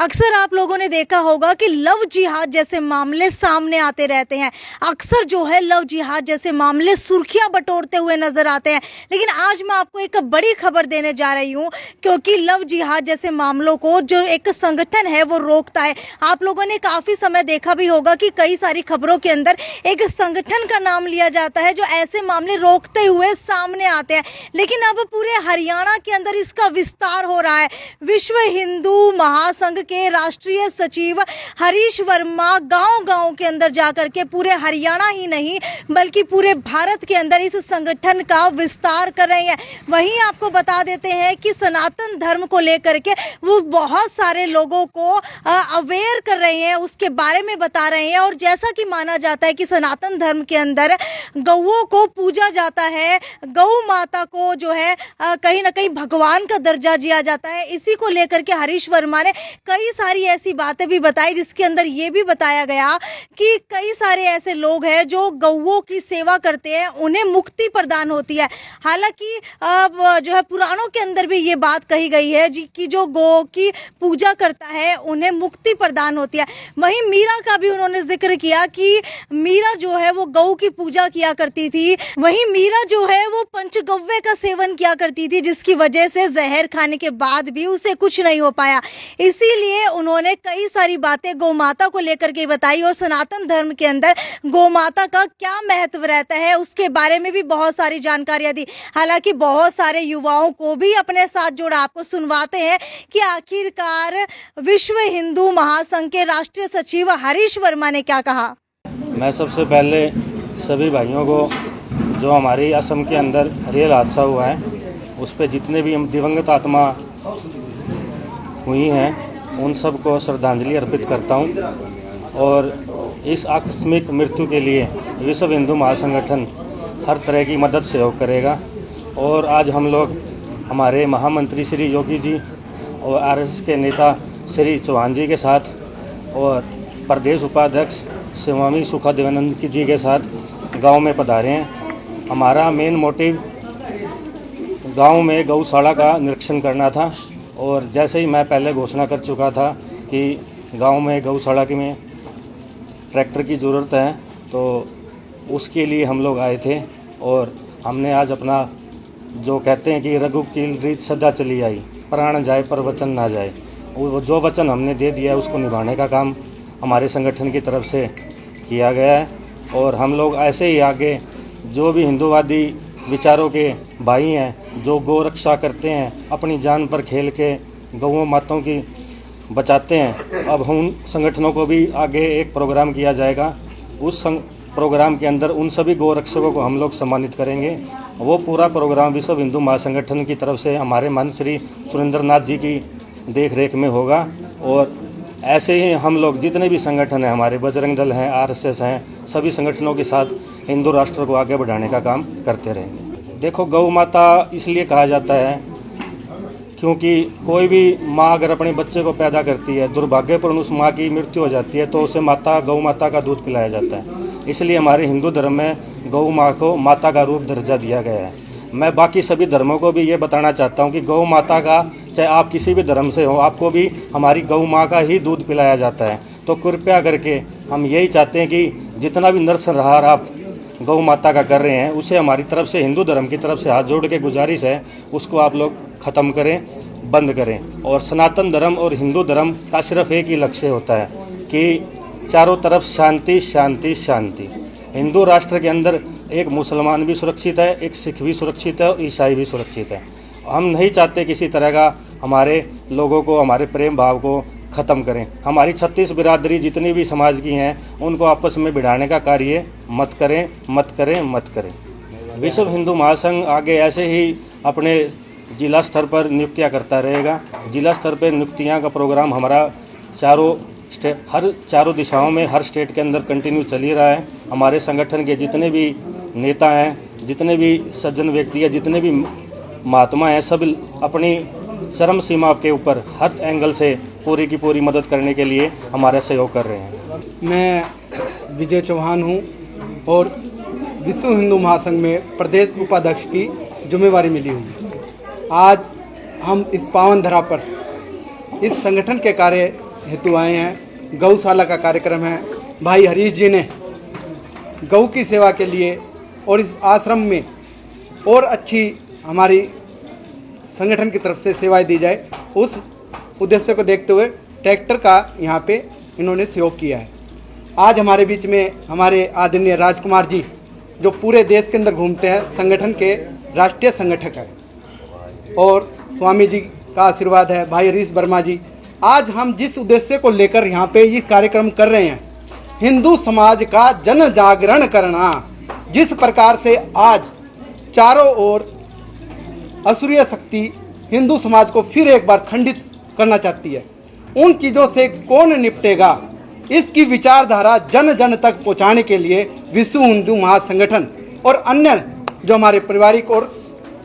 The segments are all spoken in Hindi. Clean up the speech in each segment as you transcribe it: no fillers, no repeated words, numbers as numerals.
अक्सर आप लोगों ने देखा होगा कि लव जिहाद जैसे मामले सामने आते रहते हैं। अक्सर जो है लव जिहाद जैसे मामले सुर्खियां बटोरते हुए नजर आते हैं। लेकिन आज मैं आपको एक बड़ी खबर देने जा रही हूं, क्योंकि लव जिहाद जैसे मामलों को जो एक संगठन है वो रोकता है। आप लोगों ने काफ़ी समय देखा भी होगा कि कई सारी खबरों के अंदर एक संगठन का नाम लिया जाता है जो ऐसे मामले रोकते हुए सामने आते हैं। लेकिन अब पूरे हरियाणा के अंदर इसका विस्तार हो रहा है। विश्व हिंदू महासंघ के राष्ट्रीय सचिव हरीश वर्मा गांव-गांव के अंदर जाकर के पूरे हरियाणा ही नहीं बल्कि पूरे भारत के अंदर इस संगठन का विस्तार कर रहे हैं। वहीं आपको बता देते हैं कि सनातन धर्म को लेकर के वो बहुत सारे लोगों को अवेयर कर रहे हैं, उसके बारे में बता रहे हैं। और जैसा कि माना जाता है कि सनातन धर्म के अंदर गौओं को पूजा जाता है, गौ माता को जो है कहीं ना कहीं भगवान का दर्जा दिया जाता है। इसी को लेकर के हरीश वर्मा ने कई सारी ऐसी बातें भी बताई, जिसके अंदर ये भी बताया गया कि कई सारे ऐसे लोग हैं जो गौओं की सेवा करते हैं, उन्हें मुक्ति प्रदान होती है। हालांकि जो है पुराणों के अंदर भी ये बात कही गई है कि जो गौ की पूजा करता है उन्हें मुक्ति प्रदान होती है। वहीं मीरा का भी उन्होंने जिक्र किया कि मीरा जो है वो गौ की पूजा किया करती थी। वहीं मीरा जो है वो पंचगव्य का सेवन किया करती थी, जिसकी वजह से जहर खाने के बाद भी उसे कुछ नहीं हो पाया। इसीलिए उन्होंने कई सारी बातें गौ माता को लेकर के बताई और सनातन धर्म के अंदर गौ माता का क्या महत्व रहता है उसके बारे में भी बहुत सारी जानकारियां दी। हालांकि बहुत सारे युवाओं को भी अपने साथ जोड़ा। आपको सुनवाते हैं कि आखिरकार विश्व हिंदू महासंघ के राष्ट्रीय सचिव हरीश वर्मा ने क्या कहा। मैं सबसे पहले सभी भाइयों को, जो हमारी असम के अंदर रेल हादसा हुआ है उस पर जितने भी दिवंगत आत्मा हुई हैं उन सबको श्रद्धांजलि अर्पित करता हूं। और इस आकस्मिक मृत्यु के लिए विश्व हिंदू महासंगठन हर तरह की मदद सहयोग करेगा। और आज हम लोग हमारे महामंत्री श्री योगी जी और आरएसएस के नेता श्री चौहान जी के साथ और प्रदेश उपाध्यक्ष स्वामी सुखदेवानंद जी के साथ गांव में पधारे हैं। हमारा मेन मोटिव गांव में गौशाला का निरीक्षण करना था। और जैसे ही मैं पहले घोषणा कर चुका था कि गांव में गौशाला में ट्रैक्टर की ज़रूरत है, तो उसके लिए हम लोग आए थे। और हमने आज अपना जो कहते हैं कि रघु की रीत सदा चली आई, प्राण जाए पर वचन ना जाए, वो जो वचन हमने दे दिया है उसको निभाने का काम हमारे संगठन की तरफ से किया गया है। और हम लोग ऐसे ही आगे जो भी हिंदूवादी विचारों के भाई हैं, जो गौ रक्षा करते हैं, अपनी जान पर खेल के गौ माताओं की बचाते हैं, अब उन संगठनों को भी आगे एक प्रोग्राम किया जाएगा। उस प्रोग्राम के अंदर उन सभी गौ रक्षकों को हम लोग सम्मानित करेंगे। वो पूरा प्रोग्राम विश्व हिंदू महासंगठन की तरफ से हमारे मंत्री श्री सुरेंद्रनाथ जी की देख रेख में होगा। और ऐसे ही हम लोग जितने भी संगठन हैं, हमारे बजरंग दल हैं, आरएसएस हैं, सभी संगठनों के साथ हिंदू राष्ट्र को आगे बढ़ाने का काम करते रहेंगे। देखो, गौ माता इसलिए कहा जाता है क्योंकि कोई भी माँ अगर अपने बच्चे को पैदा करती है, दुर्भाग्यपूर्ण उस माँ की मृत्यु हो जाती है, तो उसे गौ माता का दूध पिलाया जाता है। इसलिए हमारे हिंदू धर्म में गौ माँ को माता का रूप दर्जा दिया गया है। मैं बाकी सभी धर्मों को भी ये बताना चाहता हूँ कि गौ माता का, चाहे आप किसी भी धर्म से हो, आपको भी हमारी गौ माँ का ही दूध पिलाया जाता है। तो कृपया करके हम यही चाहते हैं कि जितना भी नरसंहार आप गौ माता का कर रहे हैं, उसे हमारी तरफ से, हिंदू धर्म की तरफ से हाथ जोड़ के गुजारिश है, उसको आप लोग ख़त्म करें, बंद करें। और सनातन धर्म और हिंदू धर्म का सिर्फ एक ही लक्ष्य होता है कि चारों तरफ शांति शांति शांति। हिंदू राष्ट्र के अंदर एक मुसलमान भी सुरक्षित है, एक सिख भी सुरक्षित है और ईसाई भी सुरक्षित है। हम नहीं चाहते किसी तरह का हमारे लोगों को, हमारे प्रेम भाव को ख़त्म करें। हमारी 36 बिरादरी जितनी भी समाज की हैं उनको आपस में भिड़ाने का कार्य मत करें, मत करें, मत करें। विश्व हिंदू महासंघ आगे ऐसे ही अपने जिला स्तर पर नियुक्तियां करता रहेगा। जिला स्तर पर नियुक्तियां का प्रोग्राम हमारा हर चारों दिशाओं में, हर स्टेट के अंदर कंटिन्यू चल ही रहा है। हमारे संगठन के जितने भी नेता हैं, जितने भी सज्जन व्यक्ति हैं, जितने भी महात्मा हैं, सब अपनी चरम सीमा के ऊपर हर एंगल से पूरी की पूरी मदद करने के लिए हमारा सहयोग कर रहे हैं। मैं विजय चौहान हूं और विश्व हिंदू महासंघ में प्रदेश उपाध्यक्ष की जिम्मेवारी मिली हुई। आज हम इस पावन धरा पर इस संगठन के कार्य हेतु आए हैं। गौशाला का कार्यक्रम है। भाई हरीश जी ने गौ की सेवा के लिए और इस आश्रम में और अच्छी हमारी संगठन की तरफ से सेवाएं दी जाए, उस उद्देश्य को देखते हुए ट्रैक्टर का यहाँ पे इन्होंने सहयोग किया है। आज हमारे बीच में हमारे आदरणीय राजकुमार जी, जो पूरे देश के अंदर घूमते हैं, संगठन के राष्ट्रीय संगठक है, और स्वामी जी का आशीर्वाद है। भाई हरीश वर्मा जी, आज हम जिस उद्देश्य को लेकर यहाँ पे ये कार्यक्रम कर रहे हैं, हिंदू समाज का जन जागरण करना, जिस प्रकार से आज चारों ओर असुरीय शक्ति हिंदू समाज को फिर एक बार खंडित करना चाहती है, उन चीज़ों से कौन निपटेगा, इसकी विचारधारा जन जन तक पहुंचाने के लिए विश्व हिंदू महासंगठन और अन्य जो हमारे पारिवारिक और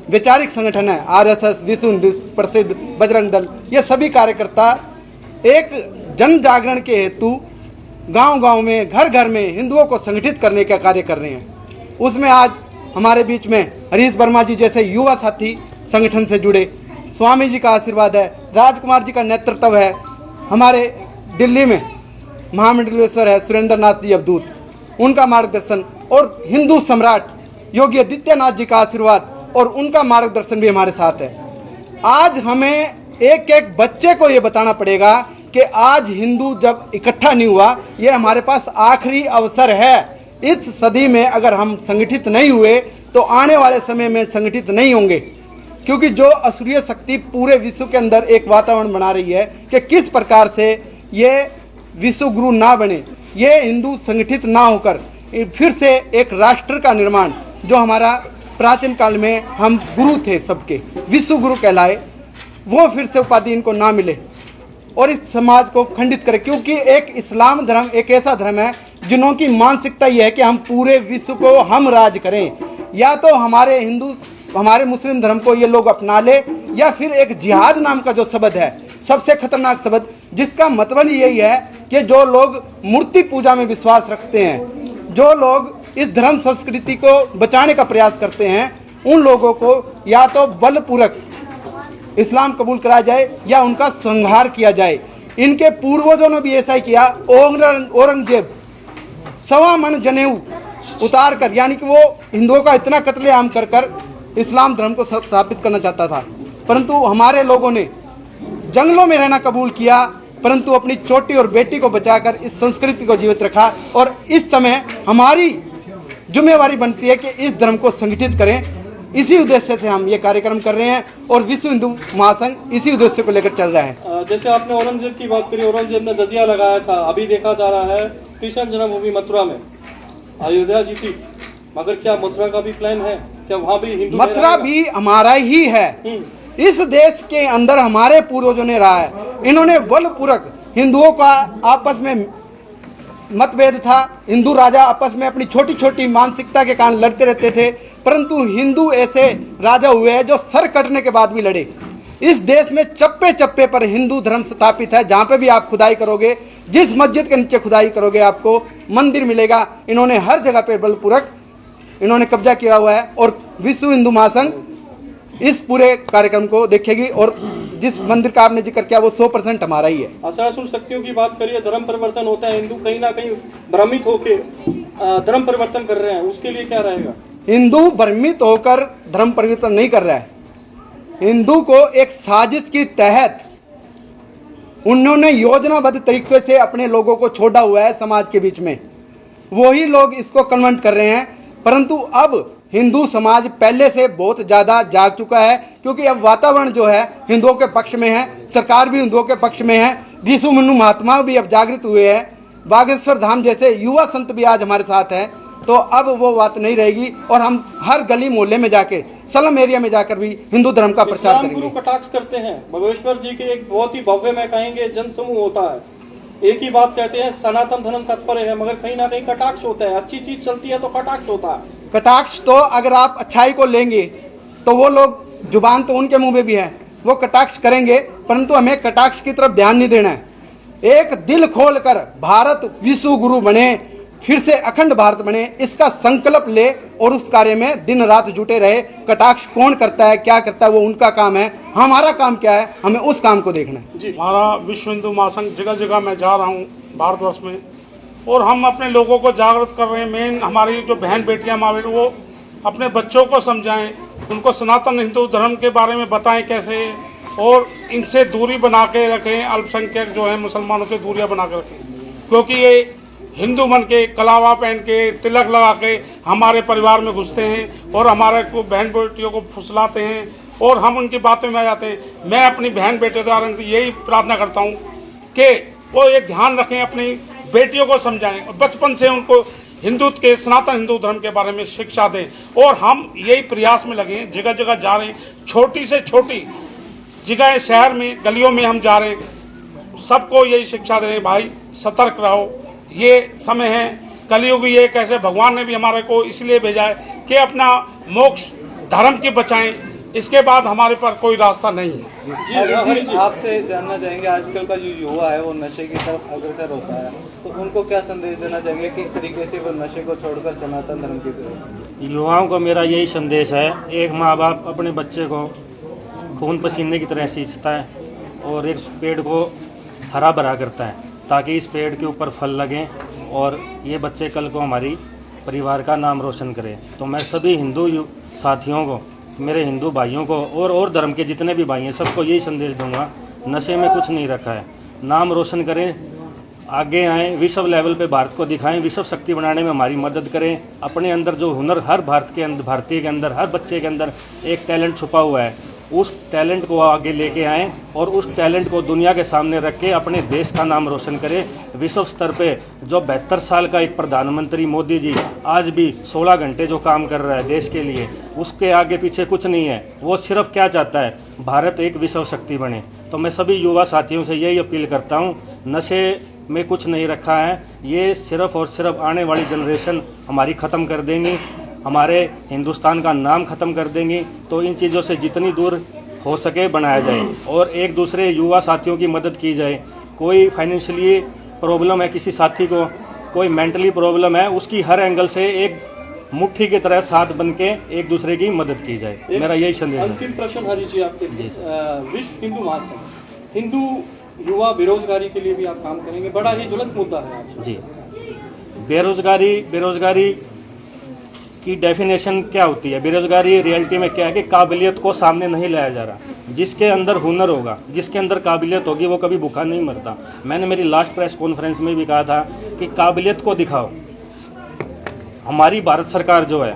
वैचारिक संगठन है, आरएसएस, विश्व हिंदू प्रसिद्ध, बजरंग दल, ये सभी कार्यकर्ता एक जन जागरण के हेतु गांव-गांव में, घर घर में हिंदुओं को संगठित करने का कार्य कर रहे हैं। उसमें आज हमारे बीच में हरीश वर्मा जी जैसे युवा साथी संगठन से जुड़े, स्वामी जी का आशीर्वाद है, राजकुमार जी का नेतृत्व है, हमारे दिल्ली में महामंडलेश्वर है सुरेंद्र नाथ जी अवधूत, उनका मार्गदर्शन, और हिंदू सम्राट योगी आदित्यनाथ जी का आशीर्वाद और उनका मार्गदर्शन भी हमारे साथ है। आज हमें एक एक बच्चे को ये बताना पड़ेगा कि आज हिंदू जब इकट्ठा नहीं हुआ, ये हमारे पास आखिरी अवसर है। इस सदी में अगर हम संगठित नहीं हुए तो आने वाले समय में संगठित नहीं होंगे, क्योंकि जो असुरीय शक्ति पूरे विश्व के अंदर एक वातावरण बना रही है कि किस प्रकार से ये विश्व गुरु ना बने, ये हिंदू संगठित ना होकर फिर से एक राष्ट्र का निर्माण, जो हमारा प्राचीन काल में हम गुरु थे सबके, विश्व गुरु कहलाए, वो फिर से उपाधि इनको ना मिले और इस समाज को खंडित करे। क्योंकि एक इस्लाम धर्म एक ऐसा धर्म है जिन्हों की मानसिकता ये है कि हम पूरे विश्व को हम राज करें, या तो हमारे हिंदू हमारे मुस्लिम धर्म को ये लोग अपना ले, या फिर एक जिहाद नाम का जो शब्द है, सबसे खतरनाक शब्द, जिसका मतलब यही है कि जो लोग मूर्ति पूजा में विश्वास रखते हैं, जो लोग इस धर्म संस्कृति को बचाने का प्रयास करते हैं, उन लोगों को या तो बलपूर्वक इस्लाम कबूल कराया जाए या उनका संहार किया जाए। इनके पूर्वजों ने भी ऐसा ही किया। औरंगजेब 1.25 मन जनेऊ उतार कर, यानी कि वो हिंदुओं का इतना कत्लेआम कर कर इस्लाम धर्म को स्थापित करना चाहता था, परंतु हमारे लोगों ने जंगलों में रहना कबूल किया, परंतु अपनी छोटी और बेटी को बचाकर इस संस्कृति को जीवित रखा। और इस समय हमारी जिम्मेवारी बनती है कि इस धर्म को संगठित करें। इसी उद्देश्य से हम ये कार्यक्रम कर रहे हैं और विश्व हिंदू महासंघ इसी उद्देश्य को लेकर चल रहा है। जैसे आपने औरंगजेब की बात करी, औरंगजेब ने जजिया लगाया था। अभी देखा जा रहा है कृष्ण जन्मभूमि मथुरा में अयोध्या जीती, मगर क्या मथुरा का भी प्लान है? क्या वहाँ भी हिंदू? मथुरा भी हमारा ही है। इस देश के अंदर हमारे पूर्वजों ने रहा है। इन्होंने बलपूर्वक, हिंदुओं का आपस में मतभेद था, हिंदू राजा आपस में अपनी छोटी छोटी मानसिकता के कारण लड़ते रहते थे, परंतु हिंदू ऐसे राजा हुए हैं जो सर कटने के बाद भी लड़े। इस देश में चप्पे चप्पे पर हिंदू धर्म स्थापित है। जहाँ पे भी आप खुदाई करोगे, जिस मस्जिद के नीचे खुदाई करोगे, आपको मंदिर मिलेगा। इन्होंने हर जगह पे बलपूर्वक इन्होंने कब्जा किया हुआ है और विश्व हिंदू महासंघ इस पूरे कार्यक्रम को देखेगी और जिस मंदिर का आपने जिक्र किया वो 100% हमारा ही है। असुर शक्तियों की बात करिए, धर्म परिवर्तन होता है, हिंदू कहीं ना कहीं भ्रमित होकर धर्म परिवर्तन कर रहे हैं, उसके लिए क्या रहेगा? हिंदू भ्रमित होकर धर्म परिवर्तन नहीं कर रहा है। हिंदू को एक साजिश के तहत उन्होंने योजनाबद्ध तरीके से अपने लोगों को छोड़ा हुआ है समाज के बीच में, वही लोग इसको कन्वर्ट कर रहे हैं। परंतु अब हिंदू समाज पहले से बहुत ज़्यादा जाग चुका है, क्योंकि अब वातावरण जो है हिंदुओं के पक्ष में है, सरकार भी हिंदुओं के पक्ष में है, विश्व हिंदू महात्मा भी अब जागृत हुए हैं, बागेश्वर धाम जैसे युवा संत भी आज हमारे साथ हैं। तो अब वो बात नहीं रहेगी और हम हर गली मोहल्ले में जाके, स्लम एरिया में जाकर भी हिंदू धर्म का प्रचार करेंगे। गुरु कटाक्ष करते हैं, बागेश्वर जी के एक बहुत ही भव्य में कहेंगे जन समूह होता है, एक ही बात कहते हैं सनातन धर्म तत्पर है, मगर कहीं ना कहीं कटाक्ष होता है। अच्छी चीज चलती है तो कटाक्ष होता है। कटाक्ष तो अगर आप अच्छाई को लेंगे तो वो लोग, जुबान तो उनके मुंह में भी है, वो कटाक्ष करेंगे, परंतु हमें कटाक्ष की तरफ ध्यान नहीं देना है। एक दिल खोल कर भारत विश्व गुरु बने, फिर से अखंड भारत बने, इसका संकल्प ले और उस कार्य में दिन रात जुटे रहे। कटाक्ष कौन करता है, क्या करता है, वो उनका काम है। हमारा काम क्या है, हमें उस काम को देखना है। हमारा विश्व हिंदू महासंघ जगह जगह मैं जा रहा हूँ भारतवर्ष में, और हम अपने लोगों को जागृत कर रहे हैं। मेन हमारी जो बहन बेटियां माँ बेटी, वो अपने बच्चों को समझाएं, उनको सनातन हिंदू धर्म के बारे में बताएं कैसे, और इनसे दूरी बना के रखें। अल्पसंख्यक जो है मुसलमानों से दूरियां बना के रखें, क्योंकि ये हिंदू बन के कलावा पहन के तिलक लगा के हमारे परिवार में घुसते हैं और हमारे को बहन बेटियों को फुसलाते हैं और हम उनकी बातों में आ जाते हैं। मैं अपनी बहन बेटियों द्वारा यही प्रार्थना करता हूँ कि वो एक ध्यान रखें, अपनी बेटियों को समझाएं और बचपन से उनको हिंदुत्व के, सनातन हिंदू धर्म के बारे में शिक्षा दें। और हम यही प्रयास में लगे, जगह जगह जा रहे हैं, छोटी से छोटी जगह शहर में गलियों में हम जा रहे हैं, सबको यही शिक्षा दे रहे हैं, भाई सतर्क रहो, ये समय है कलयुग। ये कैसे भगवान ने भी हमारे को इसलिए भेजा है कि अपना मोक्ष धर्म के बचाएं, इसके बाद हमारे पर कोई रास्ता नहीं है। जी, आपसे जानना चाहेंगे, आजकल का जो युवा है वो नशे की तरफ अग्रसर होता है, तो उनको क्या संदेश देना चाहेंगे, किस तरीके से वो नशे को छोड़कर सनातन धर्म की तरफ? युवाओं को मेरा यही संदेश है, एक माँ बाप अपने बच्चे को खून पसीने की तरह सींचता है और एक पेड़ को हरा भरा करता है ताकि इस पेड़ के ऊपर फल लगें और ये बच्चे कल को हमारी परिवार का नाम रोशन करें। तो मैं सभी हिंदू साथियों को, मेरे हिंदू भाइयों को और धर्म के जितने भी भाई हैं, सबको यही संदेश दूंगा, नशे में कुछ नहीं रखा है, नाम रोशन करें, आगे आएँ, विश्व लेवल पे भारत को दिखाएं, विश्व शक्ति बनाने में हमारी मदद करें। अपने अंदर जो हुनर हर भारतीय के अंदर, हर बच्चे के अंदर एक टैलेंट छुपा हुआ है, उस टैलेंट को आगे लेके आएँ और उस टैलेंट को दुनिया के सामने रख के अपने देश का नाम रोशन करें। विश्व स्तर पे जो 72 साल का एक प्रधानमंत्री मोदी जी आज भी 16 घंटे जो काम कर रहा है देश के लिए, उसके आगे पीछे कुछ नहीं है। वो सिर्फ क्या चाहता है, भारत एक विश्व शक्ति बने। तो मैं सभी युवा साथियों से यही अपील करता हूँ, नशे में कुछ नहीं रखा है, ये सिर्फ और सिर्फ आने वाली जनरेशन हमारी ख़त्म कर देंगी, हमारे हिंदुस्तान का नाम ख़त्म कर देंगी। तो इन चीज़ों से जितनी दूर हो सके बनाया जाए और एक दूसरे युवा साथियों की मदद की जाए। कोई फाइनेंशियली प्रॉब्लम है किसी साथी को, कोई मेंटली प्रॉब्लम है, उसकी हर एंगल से एक मुट्ठी की तरह साथ बन के एक दूसरे की मदद की जाए। मेरा यही संदेश है। अंतिम प्रश्न हरीश जी आपके, विश्व हिंदू महासंघ हिंदू युवा बेरोजगारी के लिए भी आप काम करेंगे, बड़ा ही ज्वलंत मुद्दा है आज। जी, बेरोजगारी की डेफिनेशन क्या होती है? बेरोजगारी रियलिटी में क्या है कि काबिलियत को सामने नहीं लाया जा रहा। जिसके अंदर हुनर होगा, जिसके अंदर काबिलियत होगी, वो कभी भूखा नहीं मरता। मैंने मेरी लास्ट प्रेस कॉन्फ्रेंस में भी कहा था कि काबिलियत को दिखाओ। हमारी भारत सरकार जो है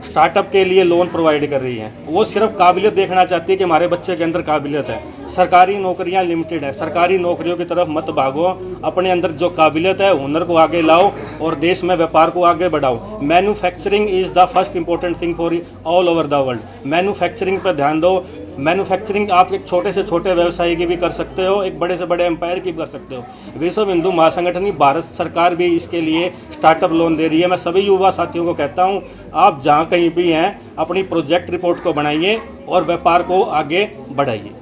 स्टार्टअप के लिए लोन प्रोवाइड कर रही है, वो सिर्फ काबिलियत देखना चाहती है कि हमारे बच्चे के अंदर काबिलियत है। सरकारी नौकरियां लिमिटेड है, सरकारी नौकरियों की तरफ मत भागो, अपने अंदर जो काबिलियत है, हुनर को आगे लाओ और देश में व्यापार को आगे बढ़ाओ। Manufacturing is the first important thing for all over the world. Manufacturing पर ध्यान दो। मैन्युफैक्चरिंग आप एक छोटे से छोटे व्यवसायी की भी कर सकते हो, एक बड़े से बड़े एम्पायर की भी कर सकते हो। विश्व हिंदू महासंगठन, भारत सरकार भी इसके लिए स्टार्टअप लोन दे रही है। मैं सभी युवा साथियों को कहता हूँ, आप जहाँ कहीं भी हैं अपनी प्रोजेक्ट रिपोर्ट को बनाइए और व्यापार को आगे बढ़ाइए।